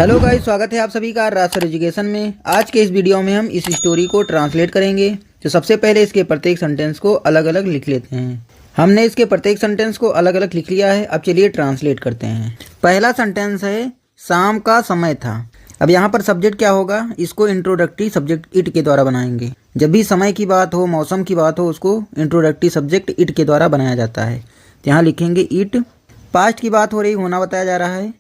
Hello guys, स्वागत है आप सभी का राज सर एजुकेशन में। आज के इस वीडियो में हम इस स्टोरी को ट्रांसलेट करेंगे। तो सबसे पहले इसके प्रत्येक सेंटेंस को अलग अलग लिख लेते हैं। हमने इसके प्रत्येक सेंटेंस को अलग अलग लिख लिया है। अब चलिए ट्रांसलेट करते हैं। पहला सेंटेंस है शाम का समय था। अब यहाँ पर सब्जेक्ट क्या होगा, इसको इंट्रोडक्टरी सब्जेक्ट इट के द्वारा बनाएंगे। जब भी समय की बात हो, मौसम की बात हो, उसको इंट्रोडक्टरी सब्जेक्ट इट के द्वारा बनाया जाता है। तो यहाँ लिखेंगे इट। पास्ट की बात हो रही, होना बताया जा रहा है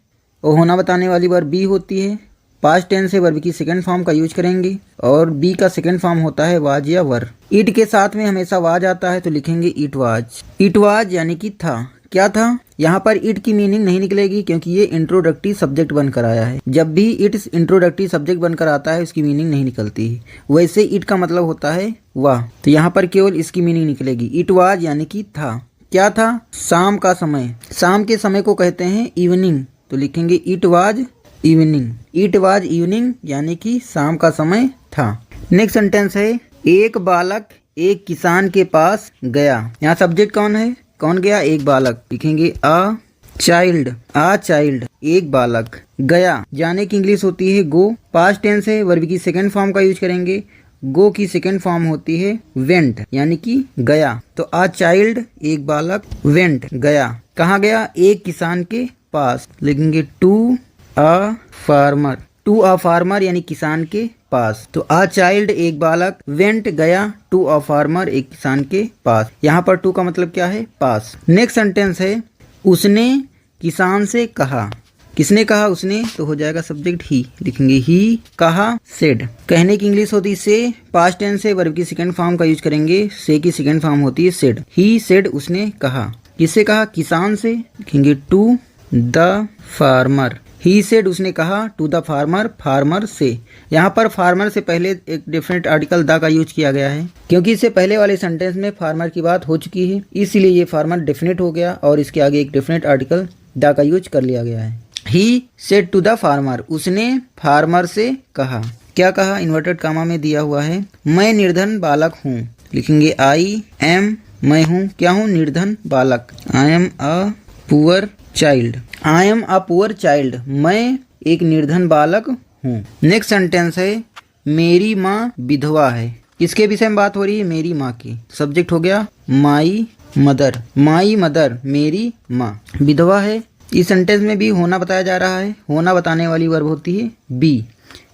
और होना बताने वाली वर्ब बी होती है। पास्ट टेंस से वर्ब की सेकंड फॉर्म का यूज करेंगे और बी का सेकंड फॉर्म होता है वाज या वर। इट के साथ में हमेशा वाज आता है तो लिखेंगे इट वाज। इट वाज यानी कि था। क्या था, यहाँ पर इट की मीनिंग नहीं निकलेगी क्योंकि ये इंट्रोडक्टरी सब्जेक्ट बनकर आया है। जब भी इट इंट्रोडक्टरी सब्जेक्ट बनकर आता है उसकी मीनिंग नहीं निकलती है। वैसे इट का मतलब होता है वाह, तो यहाँ पर केवल इसकी मीनिंग निकलेगी। इट वाज यानी कि था। क्या था, शाम का समय। शाम के समय को कहते हैं इवनिंग, तो लिखेंगे it was evening. It was evening यानी कि शाम का समय था। नेक्स्ट सेंटेंस है एक बालक एक किसान के पास गया। यहाँ सब्जेक्ट कौन है, कौन गया, एक बालक। लिखेंगे अ चाइल्ड। अ चाइल्ड एक बालक। गया जाने की इंग्लिश होती है गो। पास्ट टेंस है, वर्ब की सेकंड फॉर्म का यूज करेंगे। गो की सेकंड फॉर्म होती है वेंट यानी कि गया। तो अ चाइल्ड एक बालक वेंट गया। कहाँ गया, एक किसान के पास। लिखेंगे to a farmer. To a farmer यानी किसान के पास। तो अ चाइल्ड एक बालक वेंट गया टू अ फार्मर एक किसान के पास। यहाँ पर टू का मतलब क्या है, पास। नेक्स्ट सेंटेंस है उसने किसान से कहा। किसने कहा, उसने, तो हो जाएगा सब्जेक्ट ही। लिखेंगे ही कहा सेड। कहने की इंग्लिश होती है से। पास्ट टेंस से वर्ब की सेकंड फॉर्म का यूज करेंगे। से की सेकंड फॉर्म होती है सेड। ही सेड उसने कहा। किससे कहा, किसान से। लिखेंगे to the farmer. He said उसने कहा टू द फार्मर, फार्मर से। यहाँ पर फार्मर से पहले एक डेफिनेट आर्टिकल द का यूज किया गया है क्योंकि इससे पहले वाले सेंटेंस में फार्मर की बात हो चुकी है, इसीलिए ये फार्मर डेफिनेट हो गया और इसके आगे एक डेफिनेट आर्टिकल द का यूज कर लिया गया है। He said to the farmer, उसने फार्मर से कहा। क्या कहा, इन्वर्टेड कामा में दिया हुआ है। मैं निर्धन बालक हूँ। लिखेंगे आई एम, मैं हूँ, क्या हूँ, निर्धन बालक। I am a poor child. I am a poor child, मैं एक निर्धन बालक हूँ। नेक्स्ट सेंटेंस है मेरी माँ विधवा है। किसके विषय में बात हो रही है, मेरी माँ की। सब्जेक्ट हो गया माई मदर। माई मदर मेरी माँ विधवा है। इस सेंटेंस में भी होना बताया जा रहा है। होना बताने वाली वर्ब होती है बी।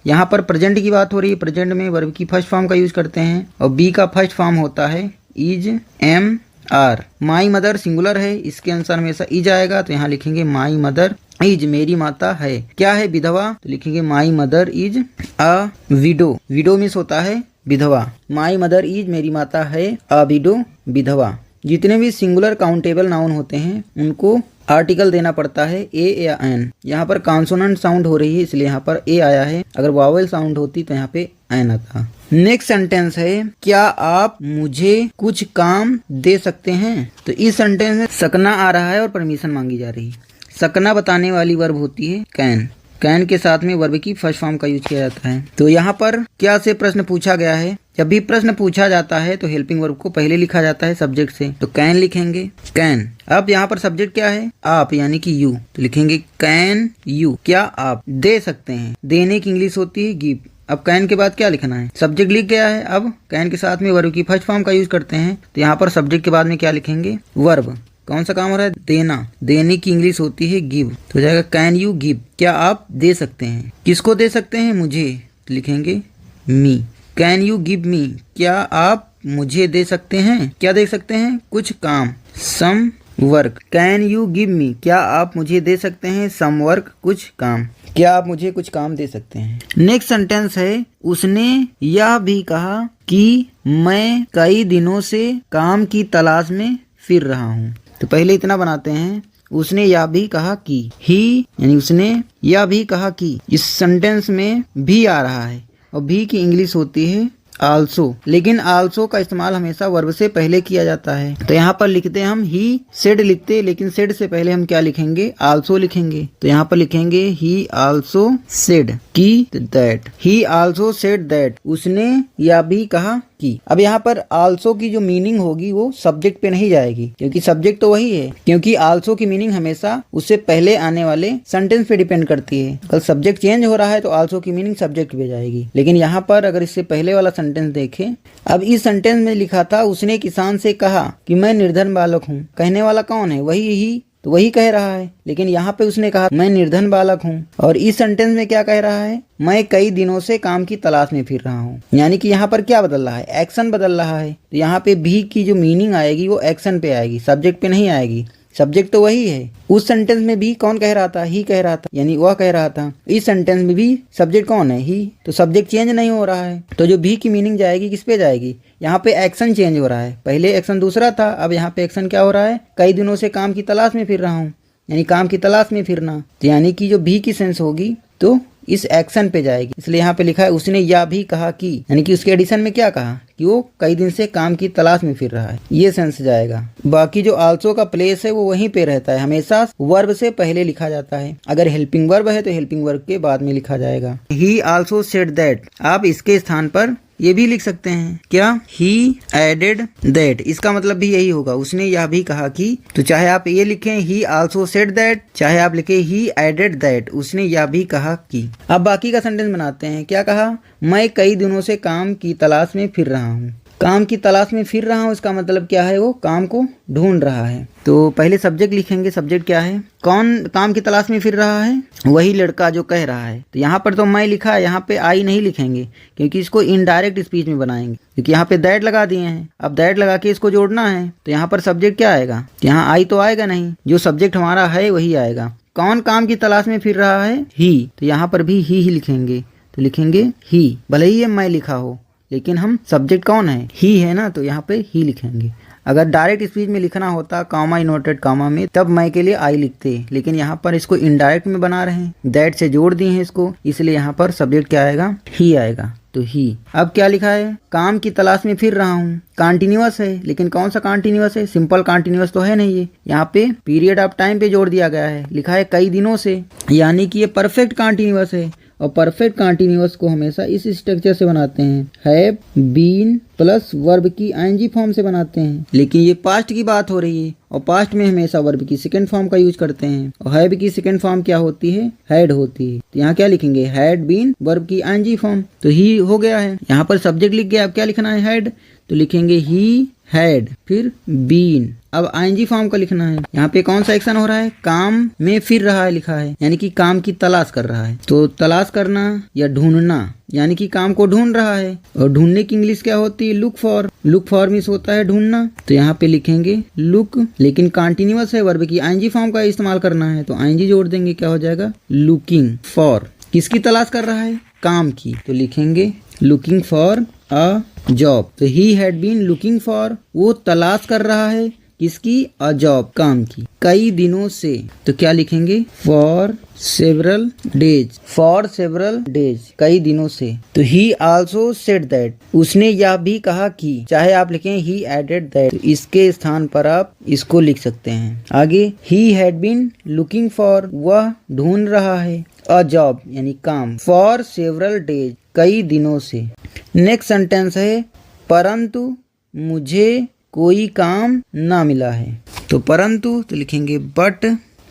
यहाँ पर प्रेजेंट की बात हो रही है। प्रेजेंट में वर्ब की फर्स्ट फॉर्म का यूज करते हैं और बी का फर्स्ट फॉर्म होता है is am are. My mother singular है, इसके अनुसार हमेशा इज आएगा, तो यहाँ लिखेंगे माई मदर इज, मेरी माता है। क्या है, विधवा, तो लिखेंगे my mother is a window. Window means होता है विधवा। माई मदर इज, मेरी माता है अ विडो, विधवा। जितने भी सिंगुलर काउंटेबल नाउन होते हैं उनको आर्टिकल देना पड़ता है ए या एन। यहाँ पर कॉन्सोनेंट साउंड हो रही है इसलिए यहाँ पर ए आया है। अगर वावल साउंड होती तो यहाँ पे एन आता। नेक्स्ट सेंटेंस है क्या आप मुझे कुछ काम दे सकते हैं। तो इस सेंटेंस में सकना आ रहा है और परमिशन मांगी जा रही है। सकना बताने वाली वर्ब होती है कैन। कैन के साथ में वर्ब की फर्स्ट फॉर्म का यूज किया जाता है। तो यहाँ पर क्या से प्रश्न पूछा गया है। जब भी प्रश्न पूछा जाता है तो हेल्पिंग वर्ब को पहले लिखा जाता है सब्जेक्ट से, तो कैन लिखेंगे कैन। अब यहाँ पर सब्जेक्ट क्या है, आप यानी कि यू, तो लिखेंगे कैन यू, क्या आप दे सकते हैं। देने की इंग्लिश होती है गिव। अब कैन के बाद क्या लिखना है, सब्जेक्ट लिख गया है। अब कैन के साथ में वर्ब की फर्स्ट फॉर्म का यूज करते हैं, तो यहाँ पर सब्जेक्ट के बाद में क्या लिखेंगे, वर्ब। कौन सा काम हो रहा है, देना। देने की इंग्लिश होती है गिव, तो हो जाएगा कैन यू गिव, क्या आप दे सकते हैं। किसको दे सकते हैं, मुझे, तो लिखेंगे मी। कैन यू गिव मी, क्या आप मुझे दे सकते हैं। क्या दे सकते हैं, कुछ काम, some work. Can you give me, क्या आप मुझे दे सकते हैं सम वर्क, कुछ काम। क्या आप मुझे कुछ काम दे सकते हैं। नेक्स्ट सेंटेंस है उसने यह भी कहा कि मैं कई दिनों से काम की तलाश में फिर रहा हूँ। तो पहले इतना बनाते हैं, उसने यह भी कहा कि, ही यानी उसने, यह भी कहा कि। इस सेंटेंस में भी आ रहा है और भी की इंग्लिश होती है आल्सो, लेकिन आल्सो का इस्तेमाल हमेशा वर्ब से पहले किया जाता है। तो यहाँ पर लिखते हैं हम ही सेड लिखते, लेकिन सेड से पहले हम क्या लिखेंगे, आल्सो लिखेंगे। तो यहाँ पर लिखेंगे ही आल्सो सेड की that. He also said that, उसने यह भी कहा की। अब यहाँ पर आल्सो की जो मीनिंग होगी वो सब्जेक्ट पे नहीं जाएगी, क्योंकि सब्जेक्ट तो वही है। क्योंकि आल्सो की मीनिंग हमेशा उससे पहले आने वाले सेंटेंस पे डिपेंड करती है। कल सब्जेक्ट चेंज हो रहा है तो आल्सो की मीनिंग सब्जेक्ट पे जाएगी। लेकिन यहाँ पर अगर इससे पहले वाला सेंटेंस देखें, अब इस सेंटेंस में लिखा था उसने किसान से कहा कि मैं निर्धन बालक हूँ। कहने वाला कौन है? वही ही तो वही कह रहा है। लेकिन यहाँ पे उसने कहा मैं निर्धन बालक हूँ, और इस सेंटेंस में क्या कह रहा है? मैं कई दिनों से काम की तलाश में फिर रहा हूँ। यानी कि यहाँ पर क्या बदल रहा है? एक्शन बदल रहा है। तो यहाँ पे भी की जो मीनिंग आएगी वो एक्शन पे आएगी, सब्जेक्ट पे नहीं आएगी। सब्जेक्ट तो वही है। उस सेंटेंस में भी कौन कह रहा था? ही कह रहा था, यानी वह कह रहा था। इस सेंटेंस में भी सब्जेक्ट कौन है? ही। तो सब्जेक्ट चेंज नहीं हो रहा है। तो जो भी की मीनिंग जाएगी किस पे जाएगी? यहाँ पे एक्शन चेंज हो रहा है। पहले एक्शन दूसरा था, अब यहाँ पे एक्शन क्या हो रहा है? कई दिनों से काम की तलाश में फिर रहा हूँ, यानी काम की तलाश में फिरना। तो यानी कि जो भी की सेंस होगी तो इस एक्शन पे जाएगी। इसलिए यहाँ पे लिखा है उसने यह भी कहा कि, यानी कि उसके एडिशन में क्या कहा कि वो कई दिन से काम की तलाश में फिर रहा है, ये सेंस जाएगा। बाकी जो आल्सो का प्लेस है वो वहीं पे रहता है, हमेशा वर्ब से पहले लिखा जाता है। अगर हेल्पिंग वर्ब है तो हेल्पिंग वर्ब के बाद में लिखा जाएगा। ही आल्सो सेड दैट, आप इसके स्थान पर ये भी लिख सकते हैं क्या? ही एडेड दैट, इसका मतलब भी यही होगा, उसने यह भी कहा कि। तो चाहे आप ये लिखें ही आल्सो सेड दैट, चाहे आप लिखें ही एडेड दैट, उसने यह भी कहा कि। अब बाकी का सेंटेंस बनाते हैं। क्या कहा? मैं कई दिनों से काम की तलाश में फिर रहा हूँ। काम की तलाश में फिर रहा हूँ, इसका मतलब क्या है? वो काम को ढूंढ रहा है। तो पहले सब्जेक्ट लिखेंगे। सब्जेक्ट क्या है? कौन काम की तलाश में फिर रहा है? वही लड़का जो कह रहा है। तो यहाँ पर तो मैं लिखा है, यहाँ पे आई नहीं लिखेंगे, क्योंकि इसको इनडायरेक्ट स्पीच में बनाएंगे। क्योंकि यहाँ पे दैट लगा दिए हैं, अब दैट लगा के इसको जोड़ना है। तो यहाँ पर सब्जेक्ट क्या आएगा? यहाँ आई तो आएगा नहीं, जो सब्जेक्ट हमारा है वही आएगा। कौन काम की तलाश में फिर रहा है? ही। तो यहाँ पर भी ही लिखेंगे। तो लिखेंगे ही, भले ही ये मैं लिखा हो, लेकिन हम सब्जेक्ट कौन है? ही है ना, तो यहाँ पे ही लिखेंगे। अगर डायरेक्ट स्पीच में लिखना होता कॉमा इन्वर्टेड कॉमा में, तब मैं के लिए आई लिखते। लेकिन यहाँ पर इसको इनडायरेक्ट में बना रहे हैं, दैट से जोड़ दिए हैं इसको, इसलिए यहाँ पर सब्जेक्ट क्या आएगा? ही आएगा। तो ही। अब क्या लिखा है? काम की तलाश में फिर रहा हूँ। कॉन्टिन्यूअस है, लेकिन कौन सा कॉन्टिन्यूअस है? सिंपल कॉन्टिन्यूअस तो है नहीं ये। यहाँ पे पीरियड ऑफ टाइम पे जोड़ दिया गया है, लिखा है कई दिनों से, यानी कि ये परफेक्ट कॉन्टिन्यूअस है। और परफेक्ट कॉन्टिन्यूअस को हमेशा इस स्ट्रक्चर से बनाते हैं, हैव बीन प्लस वर्ब की आईएनजी फॉर्म से बनाते हैं। लेकिन ये पास्ट की बात हो रही है, और पास्ट में हमेशा वर्ब की सेकंड फॉर्म का यूज करते हैं। और हैव की सेकंड फॉर्म क्या होती है? हैड होती है। तो यहाँ क्या लिखेंगे? हैड बीन, वर्ब की आईएनजी फॉर्म, तो ही हो गया है। यहाँ पर सब्जेक्ट लिख गया, अब क्या लिखना है? हैड। तो लिखेंगे ही हैड, फिर बीन। अब आईएनजी फॉर्म का लिखना है। यहाँ पे कौन सा एक्शन हो रहा है? काम में फिर रहा है लिखा है, यानी कि काम की तलाश कर रहा है। तो तलाश करना या ढूंढना, यानी कि काम को ढूंढ रहा है। और ढूंढने की इंग्लिश क्या होती है? Look for. Look for means होता है ढूंढना। तो यहाँ पे लिखेंगे लुक, लेकिन कॉन्टिन्यूअस है, वर्ब की आईएनजी फॉर्म का इस्तेमाल करना है, तो आईएनजी जोड़ देंगे, क्या हो जाएगा? Looking for. किसकी तलाश कर रहा है? काम की। तो लिखेंगे लुकिंग फॉर अ जॉब। तो he had been looking for, वो तलाश कर रहा है किसकी? अ जॉब, काम की, कई दिनों से। तो क्या लिखेंगे? For several days. For several days, कई दिनों से। तो ही आल्सो सेड दैट, उसने यह भी कहा कि। चाहे आप लिखें ही एडेड दैट, तो इसके स्थान पर आप इसको लिख सकते हैं। आगे he had been looking for, वह ढूंढ रहा है, अ जॉब यानी काम, फॉर सेवरल डेज, कई दिनों से। नेक्स्ट सेंटेंस है परंतु मुझे कोई काम ना मिला है। तो परंतु तो लिखेंगे बट,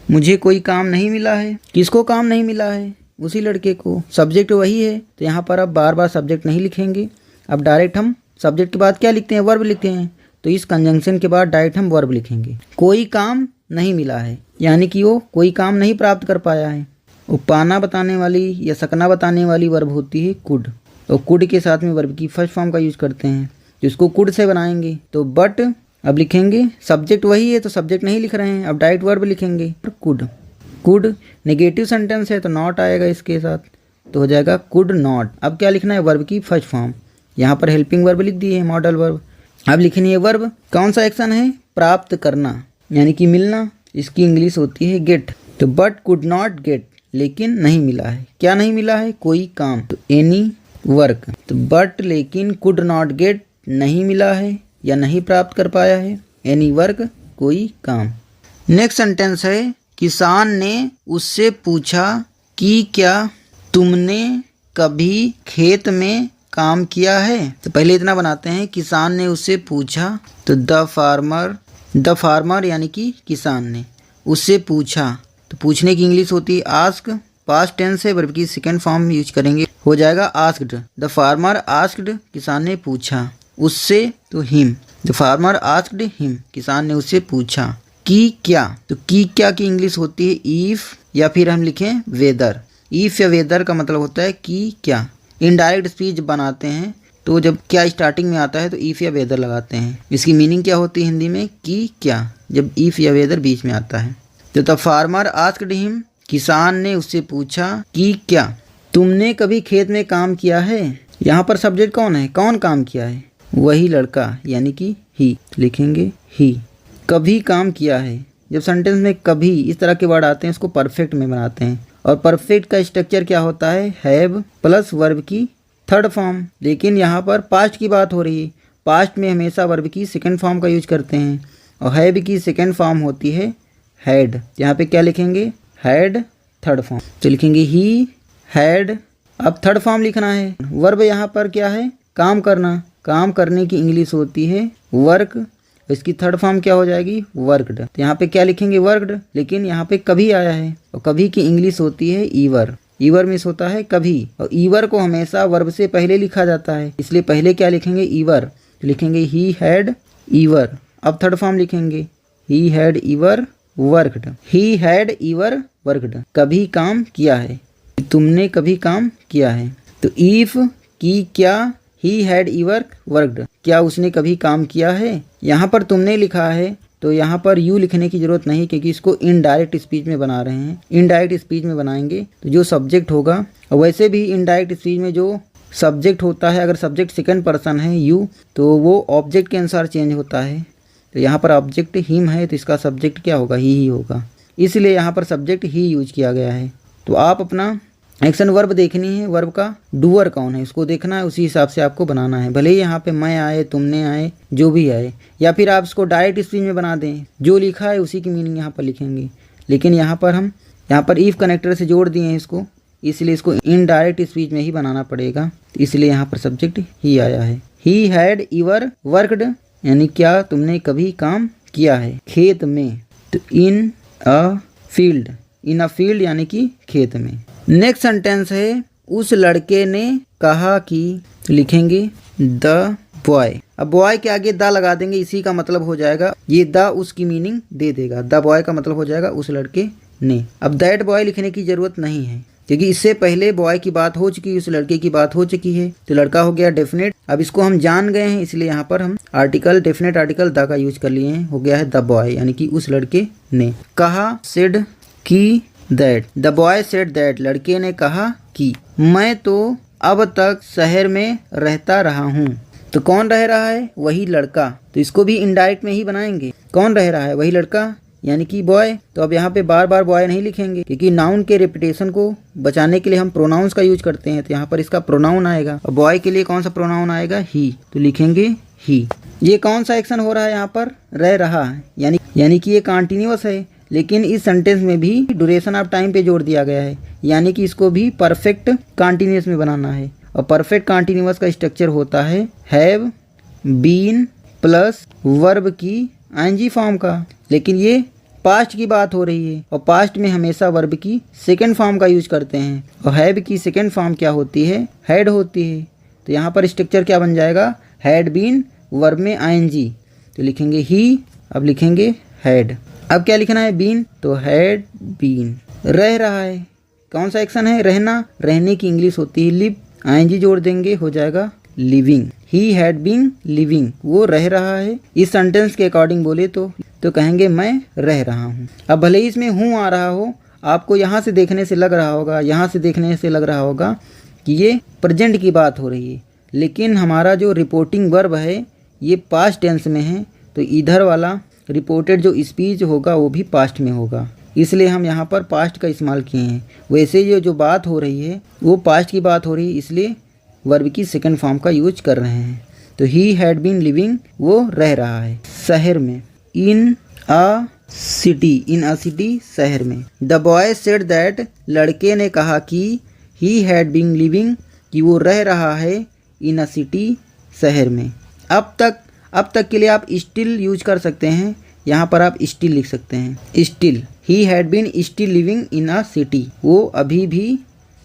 मुझे कोई काम नहीं मिला है। किसको काम नहीं मिला है? उसी लड़के को। सब्जेक्ट वही है, तो यहाँ पर अब बार बार सब्जेक्ट नहीं लिखेंगे। अब डायरेक्ट हम सब्जेक्ट के बाद क्या लिखते हैं? वर्ब लिखते हैं। तो इस कंजंक्शन के बाद डायरेक्ट हम वर्ब लिखेंगे। कोई काम नहीं मिला है, यानी कि वो कोई काम नहीं प्राप्त कर पाया है। वो पाना बताने वाली या सकना बताने वाली वर्ब होती है कुड, और कुड के साथ में वर्ब की फर्स्ट फॉर्म का यूज करते हैं, जिसको कुड से बनाएंगे। तो बट अब लिखेंगे, सब्जेक्ट वही है तो सब्जेक्ट नहीं लिख रहे हैं, अब डायरेक्ट वर्ब लिखेंगे कुड। कुड नेगेटिव सेंटेंस है तो नॉट आएगा इसके साथ, तो हो जाएगा कुड नॉट। अब क्या लिखना है? वर्ब की फर्स्ट फॉर्म। यहाँ पर हेल्पिंग वर्ब लिख दी है, मॉडल वर्ब। अब लिखनी है वर्ब। कौन सा एक्शन है? प्राप्त करना, यानी कि मिलना। इसकी इंग्लिश होती है गेट। तो बट कुड नॉट गेट, लेकिन नहीं मिला है। क्या नहीं मिला है? कोई काम, तो एनी वर्क। तो बट लेकिन कुड नॉट गेट, नहीं मिला है या नहीं प्राप्त कर पाया है, एनी वर्क, कोई काम। नेक्स्ट सेंटेंस है किसान ने उससे पूछा कि क्या तुमने कभी खेत में काम किया है? तो पहले इतना बनाते हैं, किसान ने उससे पूछा। तो द फार्मर यानी कि किसान ने उससे पूछा। तो पूछने की इंग्लिश होती है आस्क। पास्ट टेंस है, वर्ब की सेकंड फॉर्म यूज करेंगे, हो जाएगा आस्क्ड। द फार्मर आस्क्ड, किसान ने पूछा उससे, तो him. The farmer asked him, किसान ने उससे पूछा कि क्या। तो की क्या की इंग्लिश होती है इफ, या फिर हम लिखें वेदर। इफ या वेदर का मतलब होता है कि क्या। इनडायरेक्ट स्पीच बनाते हैं तो जब क्या स्टार्टिंग में आता है तो इफ या वेदर लगाते हैं। इसकी मीनिंग क्या होती है हिंदी में, कि क्या, जब इफ या वेदर बीच में आता है। तो द फार्मर आस्क्ड हिम, किसान ने उससे पूछा कि क्या तुमने कभी खेत में काम किया है। यहाँ पर सब्जेक्ट कौन है, कौन काम किया है, वही लड़का यानी कि ही, लिखेंगे ही। कभी काम किया है, जब सेंटेंस में कभी इस तरह के वर्ड आते हैं उसको परफेक्ट में बनाते हैं। और परफेक्ट का स्ट्रक्चर क्या होता है, हैव प्लस वर्ब की थर्ड फॉर्म। लेकिन यहाँ पर पास्ट की बात हो रही है, पास्ट में हमेशा वर्ब की सेकंड फॉर्म का यूज करते हैं और हैव की सेकंड फॉर्म होती है हैड। यहाँ पे क्या लिखेंगे, हैड थर्ड फॉर्म, तो लिखेंगे ही हैड। अब थर्ड फॉर्म लिखना है। वर्ब यहाँ पर क्या है, काम करना। काम करने की इंग्लिश होती है वर्क, इसकी थर्ड फॉर्म क्या हो जाएगी, वर्कड। तो यहाँ पे क्या लिखेंगे, वर्कड। लेकिन यहाँ पे कभी आया है और कभी की इंग्लिश होती है ईवर। ईवर मीन्स होता है कभी, और ईवर को हमेशा वर्ब से पहले लिखा जाता है, इसलिए पहले क्या लिखेंगे, ईवर। तो लिखेंगे ही हैड ईवर। अब थर्ड फॉर्म लिखेंगे he had ईवर worked. He had ईवर worked, कभी काम किया है, तुमने कभी काम किया है। तो इफ की क्या, ही हैड ईवर वर्कड, क्या उसने कभी काम किया है। यहाँ पर तुमने लिखा है तो यहाँ पर यू लिखने की जरूरत नहीं, क्योंकि इसको इनडायरेक्ट स्पीच में बना रहे हैं। इनडायरेक्ट स्पीच में बनाएंगे तो जो सब्जेक्ट होगा, और वैसे भी इनडायरेक्ट स्पीच में जो सब्जेक्ट होता है, अगर सब्जेक्ट सेकंड पर्सन है यू, तो वो ऑब्जेक्ट के अनुसार चेंज होता है। तो यहाँ पर ऑब्जेक्ट हिम है तो इसका सब्जेक्ट क्या होगा, ही होगा, इसलिए यहाँ पर सब्जेक्ट ही यूज किया गया है। तो आप अपना एक्शन वर्ब देखनी है, वर्ब का डूअर कौन है इसको देखना है, उसी हिसाब से आपको बनाना है। भले ही यहाँ पे मैं आए, तुमने आए, जो भी आए, या फिर आप इसको डायरेक्ट स्पीच में बना दें, जो लिखा है उसी की मीनिंग यहाँ पर लिखेंगे। लेकिन यहाँ पर हम इफ कनेक्टर से जोड़ दिए हैं इसको, इसलिए इसको इनडायरेक्ट स्पीच में ही बनाना पड़ेगा, इसलिए यहाँ पर सब्जेक्ट ही आया है। ही हैड ईवर वर्कड, यानी क्या तुमने कभी काम किया है खेत में। तो इन a field, in a field यानी कि खेत में। नेक्स्ट सेंटेंस है उस लड़के ने कहा कि, तो लिखेंगे द बॉय। अब बॉय के आगे द लगा देंगे, इसी का मतलब हो जाएगा, ये द उसकी मीनिंग दे देगा। द बॉय का मतलब हो जाएगा उस लड़के ने। अब दैट बॉय लिखने की जरूरत नहीं है, क्योंकि इससे पहले बॉय की बात हो चुकी है, उस लड़के की बात हो चुकी है, तो लड़का हो गया डेफिनेट। अब इसको हम जान गए हैं, इसलिए यहाँ पर हम आर्टिकल, डेफिनेट आर्टिकल द का यूज कर लिए हैं, हो गया है द बॉय, यानी कि उस लड़के ने कहा। सेड की that, the boy said that, लड़के ने कहा कि मैं तो अब तक शहर में रहता रहा हूँ। तो कौन रह रहा है, वही लड़का। तो इसको भी इनडायरेक्ट में ही बनाएंगे, कौन रह रहा है, वही लड़का यानी कि बॉय। तो अब यहाँ पे बार बार बॉय नहीं लिखेंगे, क्योंकि नाउन के रिपीटेशन को बचाने के लिए हम प्रोनाउंस का यूज करते हैं। तो यहाँ पर इसका प्रोनाउन आएगा, और बॉय के लिए कौन सा प्रोनाउन आएगा, ही, तो लिखेंगे ही। ये कौन सा एक्शन हो रहा है, यहाँ पर रह रहा है, यानी कि ये कंटिन्यूअस है, लेकिन इस सेंटेंस में भी ड्यूरेशन ऑफ टाइम पे जोड़ दिया गया है, यानी कि इसको भी परफेक्ट कंटिन्यूअस में बनाना है। और परफेक्ट कंटिन्यूअस का स्ट्रक्चर होता है हैव बीन प्लस वर्ब की आईएनजी फॉर्म का। लेकिन ये पास्ट की बात हो रही है, और पास्ट में हमेशा वर्ब की सेकंड फॉर्म का यूज करते हैं, और हैव की सेकंड फॉर्म क्या होती है, हैड होती है। तो यहाँ पर स्ट्रक्चर क्या बन जाएगा, हैड बीन वर्ब में आईएनजी, तो लिखेंगे ही। अब लिखेंगे हैड। अब क्या लिखना है, बीन, तो हैड बीन। रह रहा है, कौन सा एक्शन है, रहना, रहने की इंग्लिश होती है लिव, आईएनजी जोड़ देंगे, हो जाएगा living. He had been living, वो रह रहा है। इस सेंटेंस के अकॉर्डिंग बोले तो कहेंगे मैं रह रहा हूँ। अब भले ही इसमें हूँ आ रहा हो, आपको यहाँ से देखने से लग रहा होगा, यहाँ से देखने से लग रहा होगा कि ये प्रेजेंट की बात हो रही है, लेकिन हमारा जो रिपोर्टिंग वर्ब है ये पास्ट टेंस में है, तो इधर वाला रिपोर्टेड जो स्पीच होगा वो भी पास्ट में होगा, इसलिए हम यहाँ पर पास्ट का इस्तेमाल किए हैं। वैसे ये जो बात हो रही है वो पास्ट की बात हो रही है, इसलिए वर्ब की सेकंड फॉर्म का यूज कर रहे हैं। तो ही हैड बीन लिविंग, वो रह रहा है शहर में। इन अ सिटी, शहर में। द बॉय सेड दैट, लड़के ने कहा कि ही हैड बीन लिविंग, कि वो रह रहा है इन अ सिटी, शहर में। अब तक के लिए आप स्टिल यूज कर सकते हैं। यहाँ पर आप स्टिल लिख सकते हैं। Still, he had been still living in a city, वो अभी भी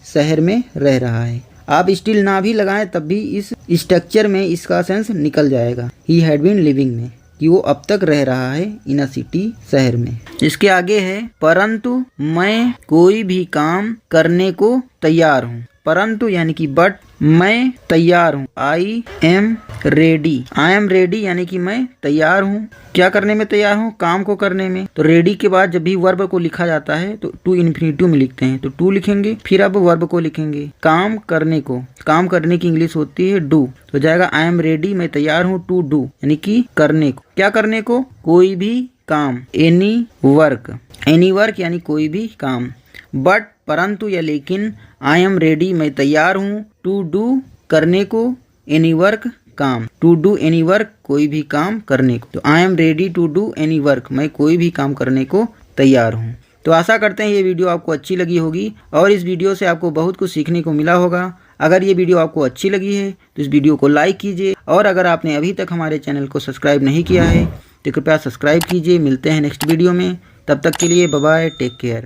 शहर में रह रहा है। आप स्टिल ना भी लगाएं तब भी इस स्ट्रक्चर में इसका सेंस निकल जाएगा। ही हैड बीन लिविंग में कि वो अब तक रह रहा है इन अ सिटी, शहर में। इसके आगे है परंतु मैं कोई भी काम करने को तैयार हूँ। परंतु यानी कि बट, मैं तैयार हूँ। आई am ready. I am ready यानी कि मैं तैयार हूँ। क्या करने में तैयार हूँ? काम को करने में। तो रेडी के बाद जब भी वर्ब को लिखा जाता है तो टू इन्फिनिटिव में लिखते हैं, तो टू लिखेंगे, फिर अब वर्ब को लिखेंगे। काम करने को, काम करने की इंग्लिश होती है डू, तो जाएगा आई एम रेडी, मैं तैयार हूँ, टू डू यानी कि करने को। क्या करने को? कोई भी काम। एनी वर्क, एनी वर्क यानी कोई भी काम। बट, परंतु या लेकिन, आई एम रेडी, मैं तैयार हूँ, टू डू करने को, एनी वर्क काम। टू डू एनी वर्क, कोई भी काम करने को। तो I am ready to do any work, मैं कोई भी काम करने को तैयार हूँ। तो आशा करते हैं ये वीडियो आपको अच्छी लगी होगी और इस वीडियो से आपको बहुत कुछ सीखने को मिला होगा। अगर ये वीडियो आपको अच्छी लगी है तो इस वीडियो को लाइक कीजिए और अगर आपने अभी तक हमारे चैनल को सब्सक्राइब नहीं किया है तो कृपया सब्सक्राइब कीजिए। मिलते हैं नेक्स्ट वीडियो में, तब तक के लिए बाय बाय, टेक केयर।